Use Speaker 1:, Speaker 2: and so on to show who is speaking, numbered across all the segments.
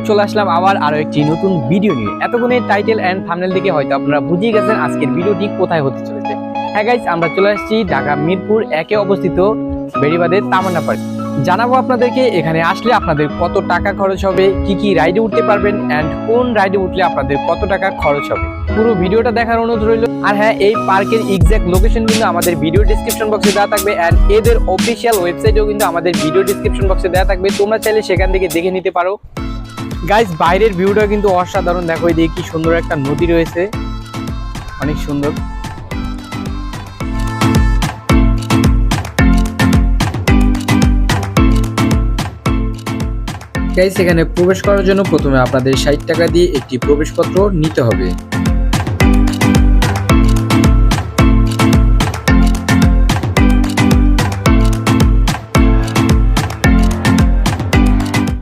Speaker 1: চলে আসলাম আবার আরো একটি নতুন ভিডিও নিয়ে। এতক্ষণে টাইটেল এন্ড থাম্বনেল দেখে হয়তো আপনারা বুঝিয়ে গেছেন আজকের ভিডিওটি কোথায় হতে চলেছে। হ্যাঁ গাইস, আমরা চলে আসছি ঢাকা মিরপুর 1-এ অবস্থিত বেড়িবাঁধের তামান্না পার্ক। জানাবো আপনাদেরকে এখানে আসলে আপনাদের কত টাকা খরচ হবে, কি কি রাইডে উঠতে পারবেন এন্ড কোন রাইডে উঠলে আপনাদের কত টাকা খরচ হবে। পুরো ভিডিওটা দেখার অনুরোধ রইল। আর হ্যাঁ, এই পার্কের এক্সাক্ট লোকেশন কিন্তু আমাদের ভিডিও ডেসক্রিপশন বক্সে দেওয়া থাকবে এন্ড এদের অফিসিয়াল ওয়েবসাইটেও কিন্তু আমাদের ভিডিও ডেসক্রিপশন বক্সে দেওয়া থাকবে, তোমরা চাইলে সেখান থেকে দেখে নিতে পারো। গাইস, বাইরের ভিউটা কিন্তু অসাধারণ। দেখো এই দিকে কি সুন্দর একটা নদী রয়েছে, অনেক সুন্দর। গাইস, এখানে প্রবেশ করার জন্য প্রথমে আপনাদের 60 টাকা দিয়ে একটি প্রবেশপত্র নিতে হবে।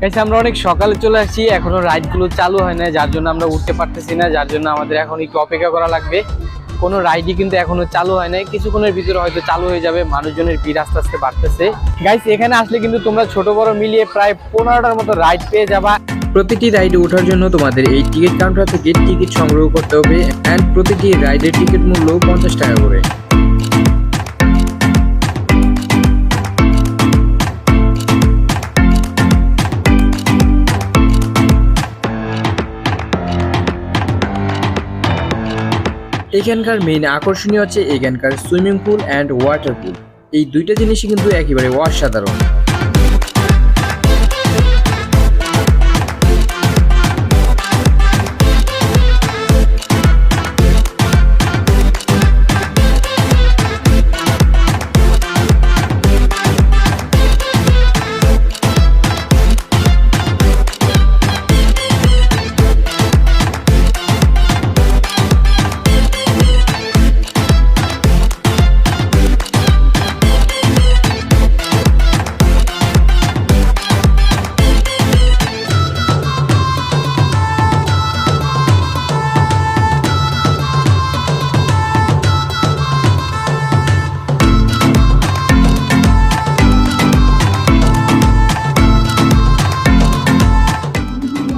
Speaker 1: গাইস, আমরা অনেক সকালে চলে আসছি, এখনো রাইড গুলো চালু হয় না, যার জন্য আমরা উঠতে পারতেছি না, যার জন্য আমাদের এখন একটু অপেক্ষা করা লাগবে। কোনো রাইডই কিন্তু এখনো চালু হয় নাই, কিছুক্ষণের ভিতরে হয়তো চালু হয়ে যাবে। মানুষজনের ভিড় আস্তে আস্তে বাড়তেছে। গাইস, এখানে আসলে কিন্তু তোমরা ছোট বড় মিলিয়ে প্রায় 15টার মতো রাইড পেয়ে যাবা। প্রতিটি রাইডে ওঠার জন্য তোমাদের এই টিকিট কাউন্টার থেকে টিকিট সংগ্রহ করতে হবে এন্ড প্রতিটি রাইডের টিকিট মূল্য 50 টাকা করে। এখানকার মেইন আকর্ষণীয় হচ্ছে এখানকার সুইমিং পুল অ্যান্ড ওয়াটার পুল। এই দুইটা জিনিসই কিন্তু একেবারে অসাধারণ।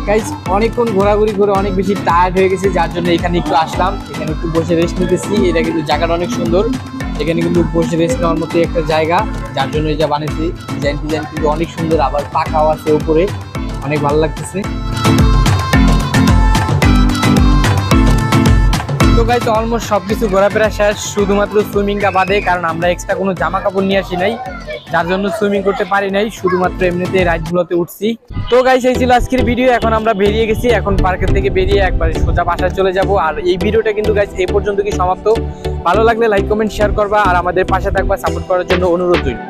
Speaker 1: গাইস, অনেকক্ষণ ঘোরাঘুরি করে অনেক বেশি টায়ার্ড হয়ে গেছি, যার জন্য এখানে একটু আসলাম। এখানে একটু বসে রেস্ট নিতেছি। এটা কিন্তু জায়গাটা অনেক সুন্দর, এখানে কিন্তু বসে রেস্ট নেওয়ার মতো একটা জায়গা, যার জন্য এটা বানিয়েছি। ডিজাইন কিন্তু অনেক সুন্দর, আবার পাখাও আছে উপরে, অনেক ভালো লাগতেছে। তো গাইস, অলমোস্ট সবকিছু ঘোরাফেরা শেষ, শুধুমাত্র সুইমিংটা বাদে, কারণ আমরা এক্সট্রা কোনো জামা কাপড় নিয়ে আসি নাই, যার জন্য সুইমিং করতে পারি নাই, শুধুমাত্র এমনিতে রাইডগুলোতে উঠছি। তো গাইস, এই ছিল আজকের ভিডিও। এখন আমরা বেরিয়ে গেছি, এখন পার্কের থেকে বেরিয়ে একবার সোজা বাসায় চলে যাব। আর এই ভিডিওটা কিন্তু গাইস এই পর্যন্ত কি সমাপ্ত। ভালো লাগলে লাইক কমেন্ট শেয়ার করবা আর আমাদের পাশে থাকবা, সাপোর্ট করার জন্য অনুরোধ রইল।